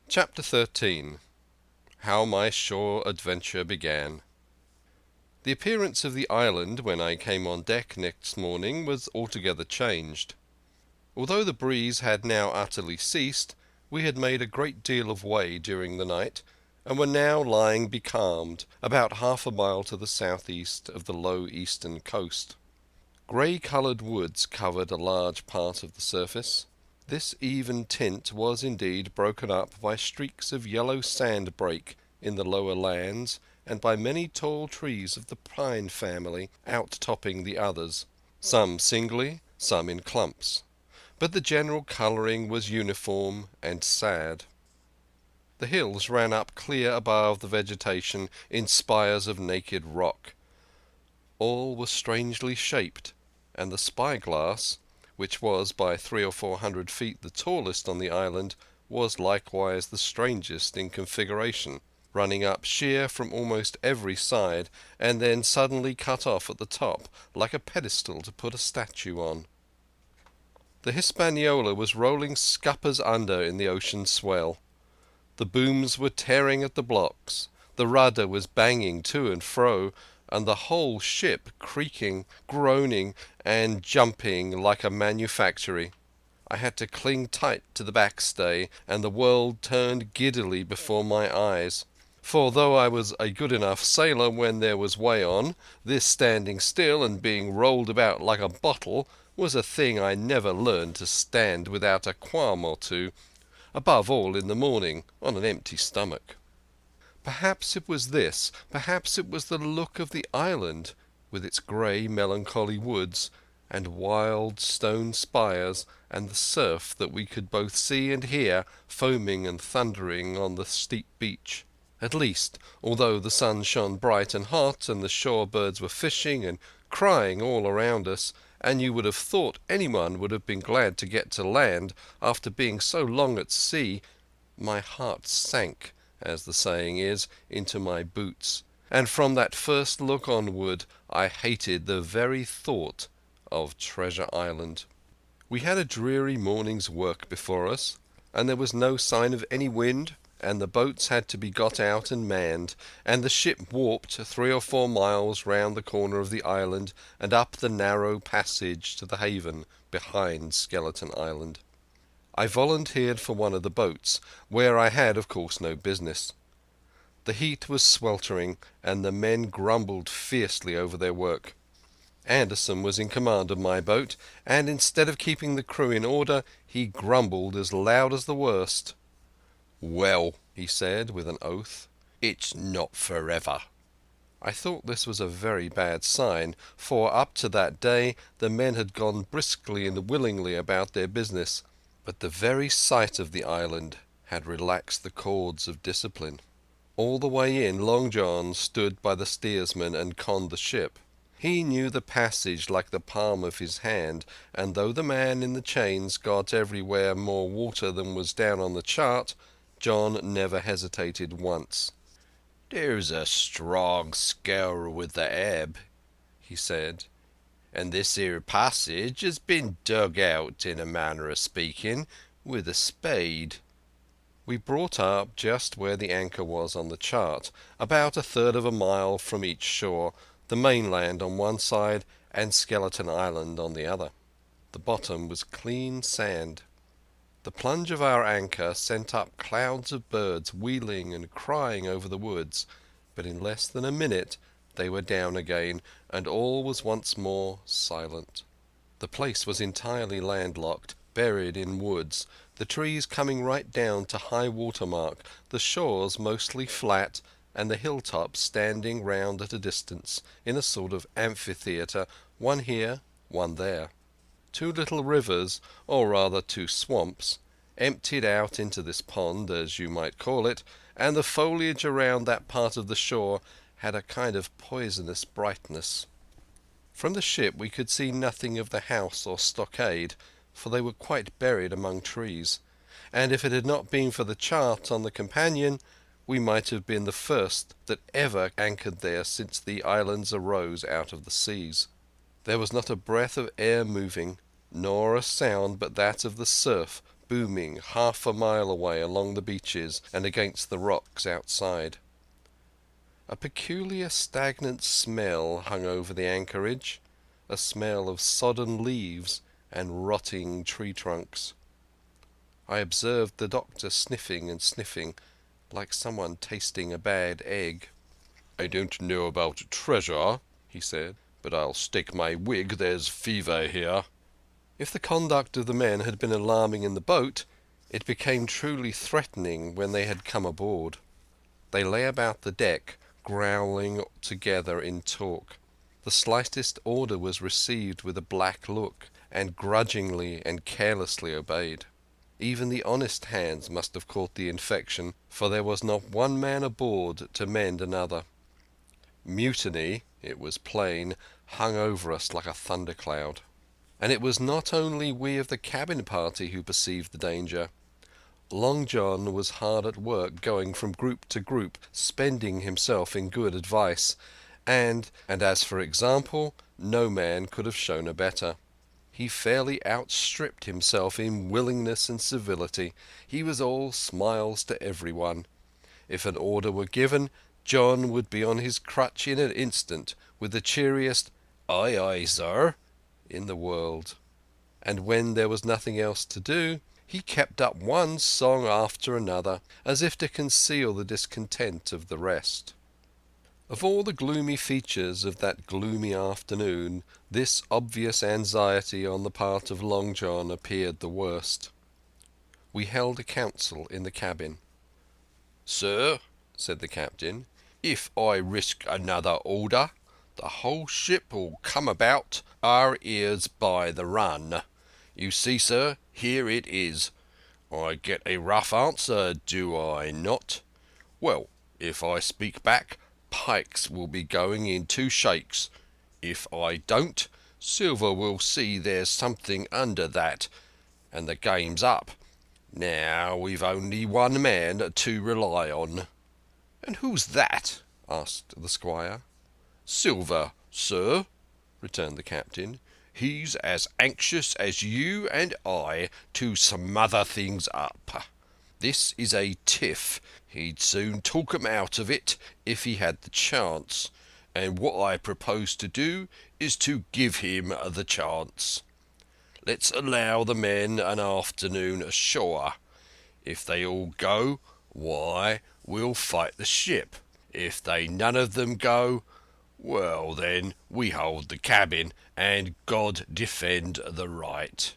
Chapter 13. How my Shore Adventure Began. The appearance of the island when I came on deck next morning was altogether changed. Although the breeze had now utterly ceased, we had made a great deal of way during the night, and were now lying becalmed about half a mile to the southeast of the low eastern coast. Grey-coloured woods covered a large part of the surface. This even tint was indeed broken up by streaks of yellow sand-break in the lower lands, and by many tall trees of the pine family out-topping the others, some singly, some in clumps. But the general colouring was uniform and sad. The hills ran up clear above the vegetation in spires of naked rock. All was strangely shaped, and the spyglass, which was by 300 or 400 feet the tallest on the island, was likewise the strangest in configuration, running up sheer from almost every side, and then suddenly cut off at the top, like a pedestal to put a statue on. The Hispaniola was rolling scuppers under in the ocean swell. The booms were tearing at the blocks, the rudder was banging to and fro, and the whole ship creaking, groaning, and jumping like a manufactory. I had to cling tight to the backstay, and the world turned giddily before my eyes. For though I was a good enough sailor when there was way on, this standing still and being rolled about like a bottle was a thing I never learned to stand without a qualm or two, above all in the morning on an empty stomach. Perhaps it was this, perhaps it was the look of the island, with its grey melancholy woods, and wild stone spires, and the surf that we could both see and hear foaming and thundering on the steep beach. At least, although the sun shone bright and hot, and the shore birds were fishing and crying all around us, and you would have thought anyone would have been glad to get to land after being so long at sea, my heart sank, as the saying is, into my boots, and from that first look onward I hated the very thought of Treasure Island. We had a dreary morning's work before us, and there was no sign of any wind, and the boats had to be got out and manned, and the ship warped 3 or 4 miles round the corner of the island and up the narrow passage to the haven behind Skeleton Island. I volunteered for one of the boats, where I had of course no business. The heat was sweltering, and the men grumbled fiercely over their work. Anderson was in command of my boat, and instead of keeping the crew in order, he grumbled as loud as the worst. "Well," he said with an oath, "it's not forever." I thought this was a very bad sign, for up to that day the men had gone briskly and willingly about their business, but the very sight of the island had relaxed the cords of discipline. All the way in, Long John stood by the steersman and conned the ship. He knew the passage like the palm of his hand, and though the man in the chains got everywhere more water than was down on the chart, John never hesitated once. "There's a strong scour with the ebb," he said, "and this here passage has been dug out, in a manner of speaking, with a spade." We brought up just where the anchor was on the chart, about 1/3 of a mile from each shore, the mainland on one side and Skeleton Island on the other. The bottom was clean sand. The plunge of our anchor sent up clouds of birds wheeling and crying over the woods, but in less than a minute they were down again, and all was once more silent. The place was entirely landlocked, buried in woods, the trees coming right down to high water mark, the shores mostly flat, and the hilltops standing round at a distance, in a sort of amphitheatre, one here, one there. 2 little rivers, or rather 2 swamps, emptied out into this pond, as you might call it, and the foliage around that part of the shore had a kind of poisonous brightness. From the ship we could see nothing of the house or stockade, for they were quite buried among trees, and if it had not been for the chart on the companion, we might have been the first that ever anchored there since the islands arose out of the seas. There was not a breath of air moving, nor a sound but that of the surf booming half a mile away along the beaches and against the rocks outside. A peculiar stagnant smell hung over the anchorage, a smell of sodden leaves and rotting tree trunks. I observed the doctor sniffing and sniffing, like someone tasting a bad egg. "I don't know about treasure," he said, "but I'll stake my wig there's fever here." If the conduct of the men had been alarming in the boat, it became truly threatening when they had come aboard. They lay about the deck, growling together in talk. The slightest order was received with a black look, and grudgingly and carelessly obeyed. Even the honest hands must have caught the infection, for there was not one man aboard to mend another. Mutiny, it was plain, hung over us like a thundercloud. And it was not only we of the cabin party who perceived the danger. Long John was hard at work, going from group to group, spending himself in good advice, and as for example, no man could have shown a better. He fairly outstripped himself in willingness and civility. He was all smiles to everyone. If an order were given, John would be on his crutch in an instant, with the cheeriest "Aye, aye, sir" in the world. And when there was nothing else to do, he kept up one song after another, as if to conceal the discontent of the rest. Of all the gloomy features of that gloomy afternoon, this obvious anxiety on the part of Long John appeared the worst. We held a council in the cabin. "Sir," said the captain, "if I risk another order, the whole ship will come about our ears by the run. You see, sir, here it is. I get a rough answer, do I not? Well, if I speak back, pikes will be going in 2 shakes. If I don't, Silver will see there's something under that, and the game's up. Now we've only one man to rely on." "And who's that?" asked the squire. "Silver, sir," returned the captain. "He's as anxious as you and I to smother things up. This is a tiff. He'd soon talk 'em out of it if he had the chance, and what I propose to do is to give him the chance. Let's allow the men an afternoon ashore. If they all go, why, we'll fight the ship. If they none of them go, well then, we hold the cabin, and God defend the right.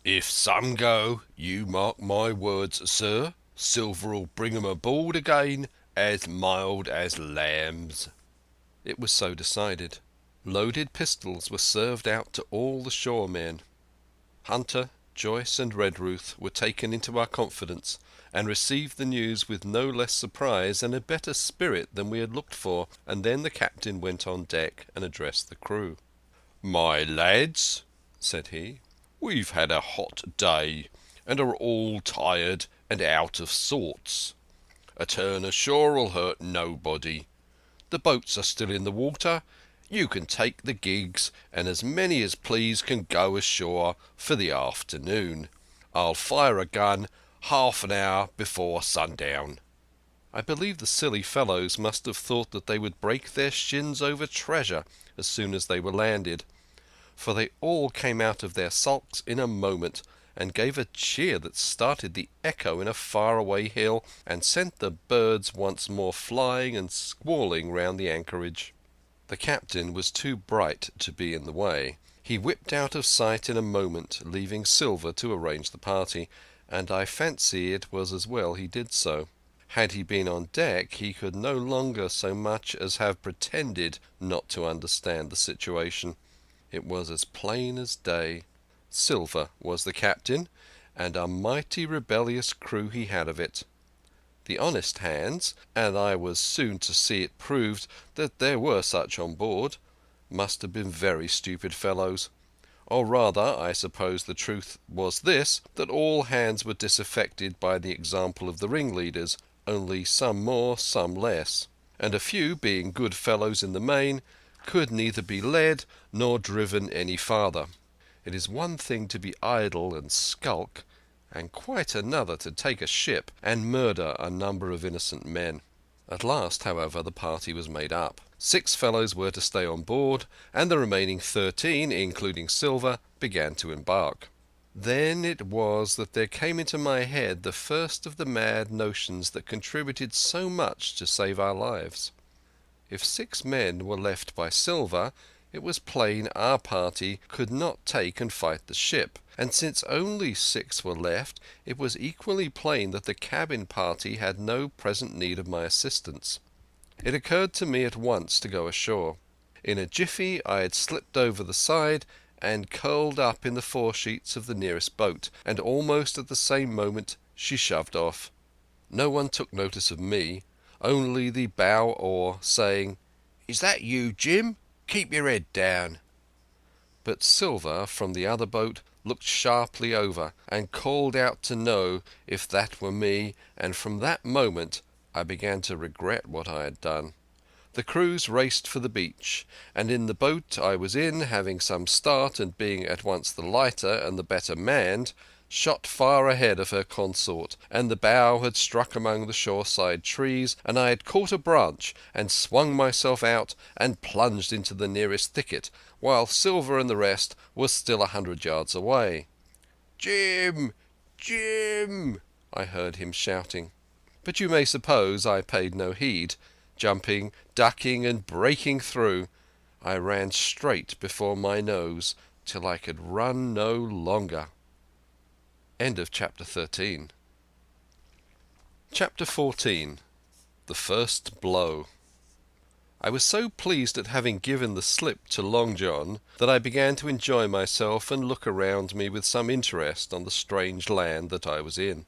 If some go, you mark my words, sir, Silver'll bring 'em aboard again as mild as lambs." It was so decided. Loaded pistols were served out to all the shore men. Hunter, Joyce and Redruth were taken into our confidence, and received the news with no less surprise and a better spirit than we had looked for, and then the captain went on deck and addressed the crew. "My lads," said he, "we've had a hot day, and are all tired and out of sorts. A turn ashore'll hurt nobody. The boats are still in the water. You can take the gigs, and as many as please can go ashore for the afternoon. I'll fire a gun half an hour before sundown." I believe the silly fellows must have thought that they would break their shins over treasure as soon as they were landed, for they all came out of their sulks in a moment, and gave a cheer that started the echo in a far-away hill, and sent the birds once more flying and squalling round the anchorage. The captain was too bright to be in the way. He whipped out of sight in a moment, leaving Silver to arrange the party, and I fancy it was as well he did so. Had he been on deck, he could no longer so much as have pretended not to understand the situation. It was as plain as day. Silver was the captain, and a mighty rebellious crew he had of it. The honest hands, and I was soon to see it proved that there were such on board, must have been very stupid fellows. Or rather, I suppose the truth was this, that all hands were disaffected by the example of the ringleaders, only some more, some less, and a few, being good fellows in the main, could neither be led nor driven any farther. It is one thing to be idle and skulk, and quite another to take a ship and murder a number of innocent men. At last, however, the party was made up. 6 fellows were to stay on board, and the remaining 13, including Silver, began to embark. Then it was that there came into my head the first of the mad notions that contributed so much to save our lives. If 6 men were left by Silver, it was plain our party could not take and fight the ship, and since only 6 were left, it was equally plain that the cabin party had no present need of my assistance. It occurred to me at once to go ashore. In a jiffy I had slipped over the side and curled up in the foresheets of the nearest boat, and almost at the same moment she shoved off. No one took notice of me, only the bow oar saying, "Is that you, Jim? Keep your head down." But Silver, from the other boat, looked sharply over and called out to know if that were me, and from that moment I began to regret what I had done. The crews raced for the beach, and in the boat I was in, having some start and being at once the lighter and the better manned, shot far ahead of her consort, and the bow had struck among the shoreside trees, and I had caught a branch and swung myself out and plunged into the nearest thicket, while Silver and the rest were still 100 yards away. "Jim! Jim!" I heard him shouting. But you may suppose I paid no heed. Jumping, ducking and breaking through, I ran straight before my nose till I could run no longer. End of chapter 13. Chapter 14. The First Blow. I was so pleased at having given the slip to Long John that I began to enjoy myself and look around me with some interest on the strange land that I was in.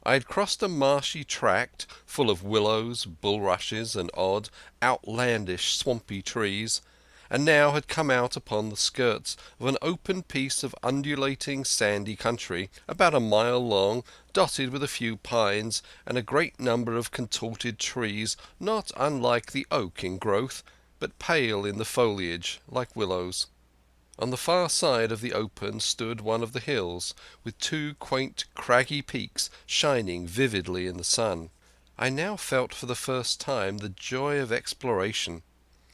I had crossed a marshy tract full of willows, bulrushes and odd, outlandish, swampy trees, and now had come out upon the skirts of an open piece of undulating sandy country, about a mile long, dotted with a few pines and a great number of contorted trees not unlike the oak in growth, but pale in the foliage like willows. On the far side of the open stood one of the hills, with 2 quaint craggy peaks shining vividly in the sun. I now felt for the first time the joy of exploration.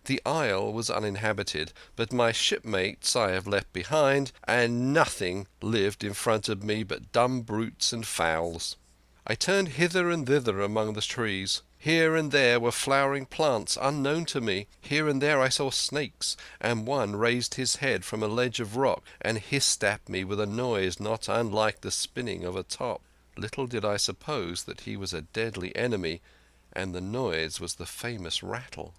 The isle was uninhabited, but my shipmates I have left behind, and nothing lived in front of me but dumb brutes and fowls. I turned hither and thither among the trees. Here and there were flowering plants unknown to me. Here and there I saw snakes, and one raised his head from a ledge of rock and hissed at me with a noise not unlike the spinning of a top. Little did I suppose that he was a deadly enemy, and the noise was the famous rattle.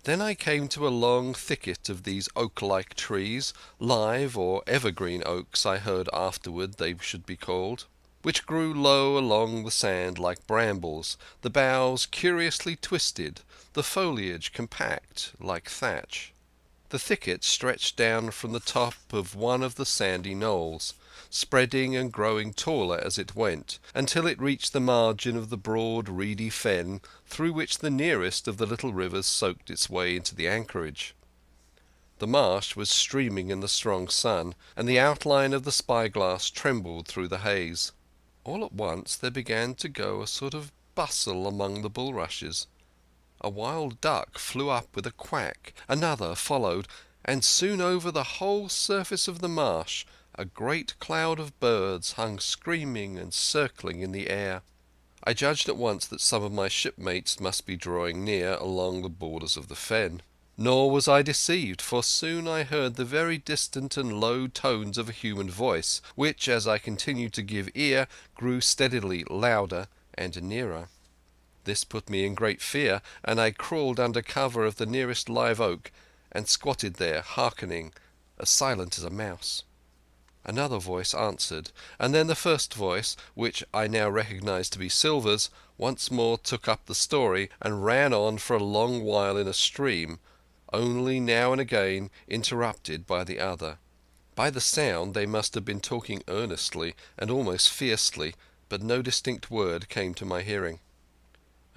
Then I came to a long thicket of these oak-like trees, live or evergreen oaks I heard afterward they should be called, which grew low along the sand like brambles, the boughs curiously twisted, the foliage compact like thatch. The thicket stretched down from the top of one of the sandy knolls, spreading and growing taller as it went, until it reached the margin of the broad reedy fen through which the nearest of the little rivers soaked its way into the anchorage. The marsh was streaming in the strong sun, and the outline of the spyglass trembled through the haze. All at once there began to go a sort of bustle among the bulrushes. A wild duck flew up with a quack, another followed, and soon over the whole surface of the marsh a great cloud of birds hung screaming and circling in the air. I judged at once that some of my shipmates must be drawing near along the borders of the fen. Nor was I deceived, for soon I heard the very distant and low tones of a human voice, which, as I continued to give ear, grew steadily louder and nearer. This put me in great fear, and I crawled under cover of the nearest live oak and squatted there, hearkening, as silent as a mouse. Another voice answered, and then the first voice, which I now recognized to be Silver's, once more took up the story and ran on for a long while in a stream, only now and again interrupted by the other. By the sound they must have been talking earnestly and almost fiercely, but no distinct word came to my hearing.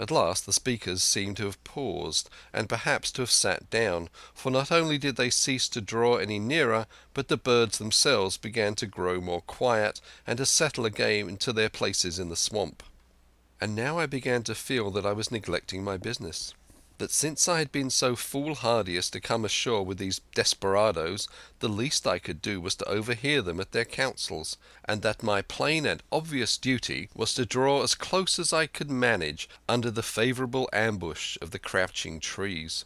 At last the speakers seemed to have paused, and perhaps to have sat down, for not only did they cease to draw any nearer, but the birds themselves began to grow more quiet and to settle again into their places in the swamp. And now I began to feel that I was neglecting my business. That since I had been so foolhardy as to come ashore with these desperadoes, the least I could do was to overhear them at their councils, and that my plain and obvious duty was to draw as close as I could manage under the favourable ambush of the crouching trees.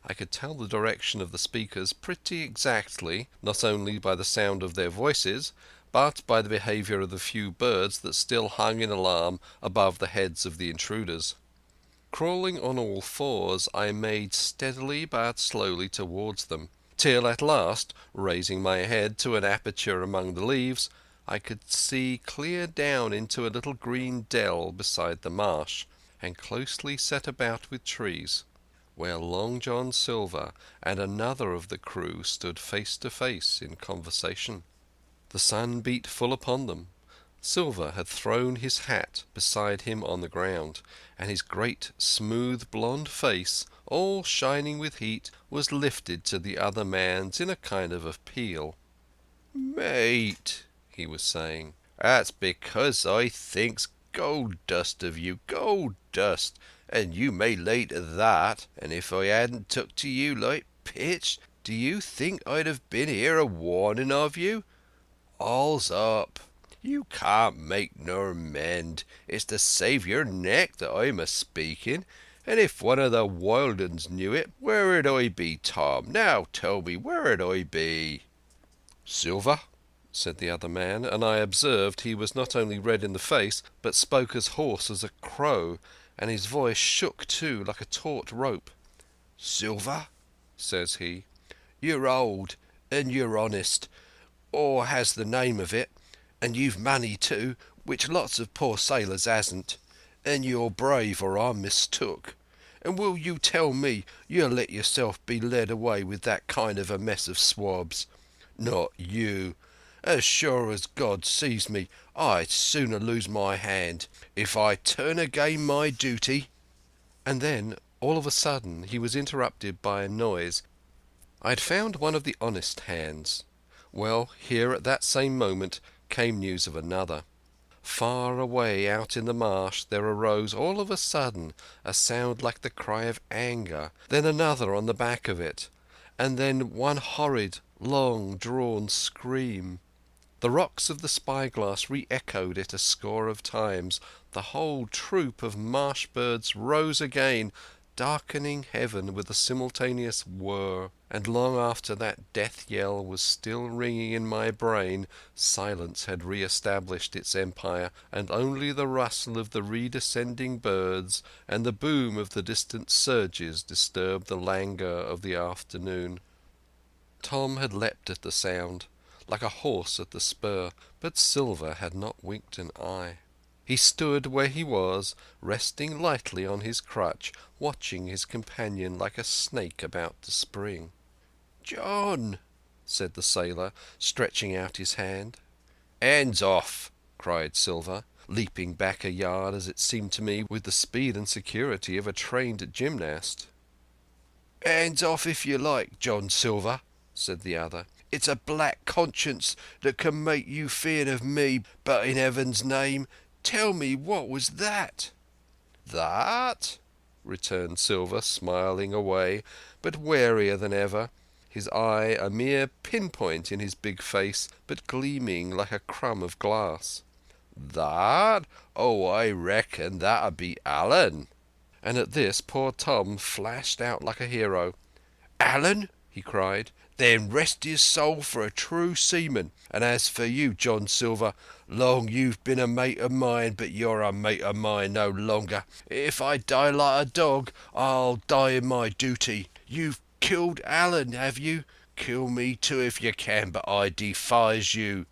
I could tell the direction of the speakers pretty exactly, not only by the sound of their voices, but by the behaviour of the few birds that still hung in alarm above the heads of the intruders. Crawling on all fours, I made steadily but slowly towards them, till at last, raising my head to an aperture among the leaves, I could see clear down into a little green dell beside the marsh, and closely set about with trees, where Long John Silver and another of the crew stood face to face in conversation. The sun beat full upon them. Silver had thrown his hat beside him on the ground, and his great smooth blonde face, all shining with heat, was lifted to the other man's in a kind of appeal. "Mate," he was saying, "that's because I thinks gold dust of you, gold dust, and you may lay to that, and if I hadn't took to you like pitch, do you think I'd have been here a warning of you? All's up. You can't make nor mend. It's to save your neck that I'm a-speaking, and if one of the wild uns knew it, where'd I be, Tom? Now tell me, where'd I be?" "Silver," said the other man, and I observed he was not only red in the face, but spoke as hoarse as a crow, and his voice shook too, like a taut rope. "Silver," says he, "you're old, and you're honest, or has the name of it, and you've money too, which lots of poor sailors hasn't, and you're brave or I'm mistook. And will you tell me you'll let yourself be led away with that kind of a mess of swabs? Not you. As sure as God sees me, I'd sooner lose my hand if I turn again my duty." And then, all of a sudden, he was interrupted by a noise. I had found one of the honest hands. Well, here at that same moment came news of another. Far away out in the marsh there arose all of a sudden a sound like the cry of anger, then another on the back of it, and then one horrid, long-drawn scream. The rocks of the spyglass re-echoed it a score of times. The whole troop of marsh birds rose again, darkening heaven with a simultaneous whir, and long after that death yell was still ringing in my brain, silence had re-established its empire, and only the rustle of the redescending birds and the boom of the distant surges disturbed the languor of the afternoon. Tom had leapt at the sound, like a horse at the spur, but Silver had not winked an eye. He stood where he was, resting lightly on his crutch, watching his companion like a snake about to spring. "John," said the sailor, stretching out his hand. "Hands off!" cried Silver, leaping back a yard, as it seemed to me, with the speed and security of a trained gymnast. "Hands off if you like, John Silver," said the other. "It's a black conscience that can make you feared of me, but in Heaven's name, tell me what was that?" "That?" returned Silver, smiling away, but warier than ever, his eye a mere pinpoint in his big face, but gleaming like a crumb of glass. "That? Oh, I reckon that'd be Allen." And at this poor Tom flashed out like a hero. "Allen?" he cried. "Then rest his soul for a true seaman. And as for you, John Silver, long you've been a mate of mine, but you're a mate of mine no longer. If I die like a dog, I'll die in my duty. You've killed Allen, have you? Kill me too if you can, but I defies you."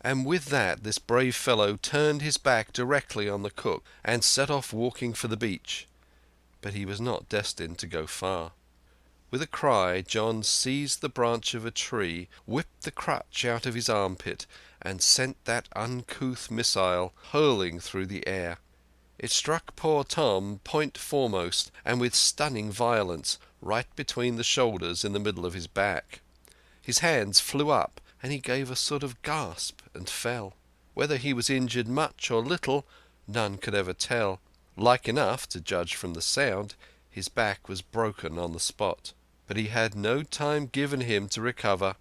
And with that this brave fellow turned his back directly on the cook and set off walking for the beach. But he was not destined to go far. With a cry, John seized the branch of a tree, whipped the crutch out of his armpit, and sent that uncouth missile hurling through the air. It struck poor Tom point foremost, and with stunning violence, right between the shoulders in the middle of his back. His hands flew up, and he gave a sort of gasp and fell. Whether he was injured much or little, none could ever tell. Like enough, to judge from the sound, his back was broken on the spot. But he had no time given him to recover.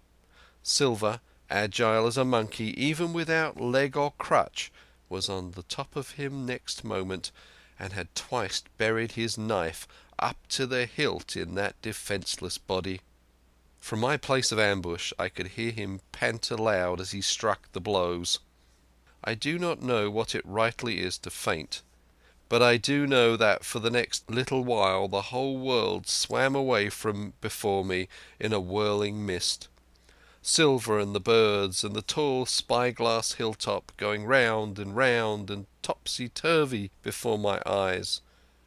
Silver, agile as a monkey, even without leg or crutch, was on the top of him next moment, and had twice buried his knife up to the hilt in that defenceless body. From my place of ambush I could hear him pant aloud as he struck the blows. I do not know what it rightly is to faint, but I do know that for the next little while the whole world swam away from before me in a whirling mist. Silver and the birds and the tall spyglass hilltop going round and topsy-turvy before my eyes,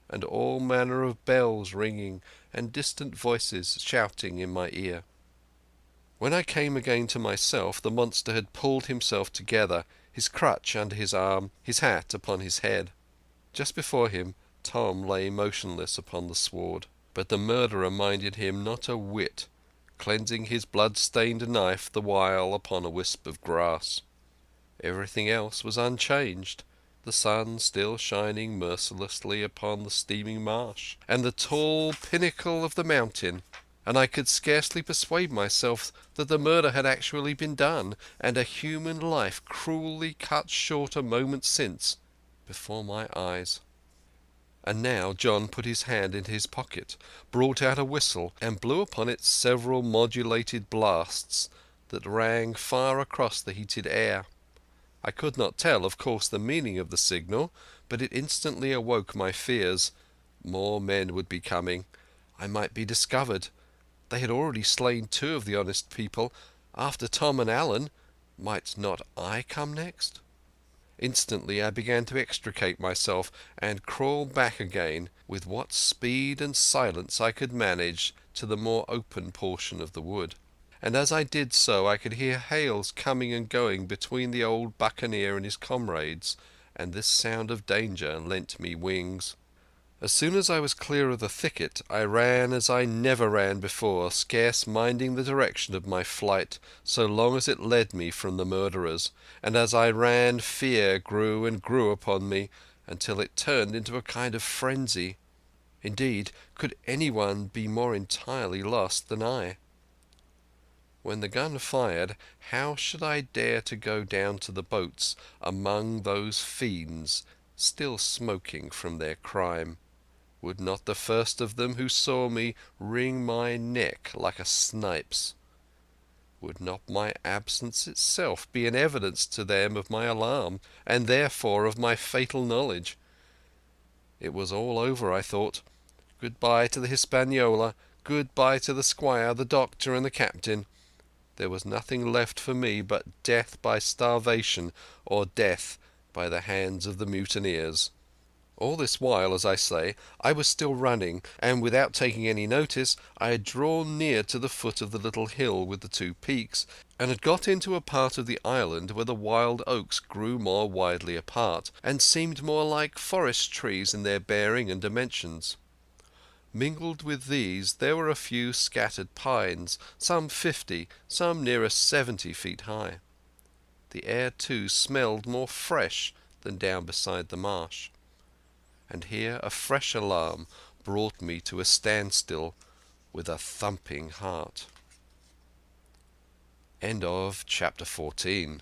and all manner of bells ringing and distant voices shouting in my ear. When I came again to myself, the monster had pulled himself together, his crutch under his arm, his hat upon his head. Just before him Tom lay motionless upon the sward, but the murderer minded him not a whit, cleansing his blood-stained knife the while upon a wisp of grass. Everything else was unchanged, the sun still shining mercilessly upon the steaming marsh, and the tall pinnacle of the mountain, and I could scarcely persuade myself that the murder had actually been done, and a human life cruelly cut short a moment since before my eyes. And now John put his hand into his pocket, brought out a whistle, and blew upon it several modulated blasts that rang far across the heated air. I could not tell, of course, the meaning of the signal, but it instantly awoke my fears. More men would be coming. I might be discovered. They had already slain 2 of the honest people. After Tom and Allen, might not I come next? Instantly I began to extricate myself and crawl back again, with what speed and silence I could manage, to the more open portion of the wood. And as I did so I could hear hails coming and going between the old buccaneer and his comrades, and this sound of danger lent me wings. As soon as I was clear of the thicket I ran as I never ran before, scarce minding the direction of my flight, so long as it led me from the murderers, and as I ran fear grew and grew upon me, until it turned into a kind of frenzy. Indeed, could anyone be more entirely lost than I? When the gun fired, how should I dare to go down to the boats among those fiends still smoking from their crime? Would not the first of them who saw me wring my neck like a snipe's? Would not my absence itself be an evidence to them of my alarm, and therefore of my fatal knowledge? It was all over, I thought. Goodbye to the Hispaniola, goodbye to the squire, the doctor, and the captain. There was nothing left for me but death by starvation or death by the hands of the mutineers. All this while, as I say, I was still running, and without taking any notice I had drawn near to the foot of the little hill with the 2 peaks, and had got into a part of the island where the wild oaks grew more widely apart, and seemed more like forest trees in their bearing and dimensions. Mingled with these there were a few scattered pines, some 50, some nearer 70 feet high. The air, too, smelled more fresh than down beside the marsh. And here a fresh alarm brought me to a standstill with a thumping heart. End of chapter 14.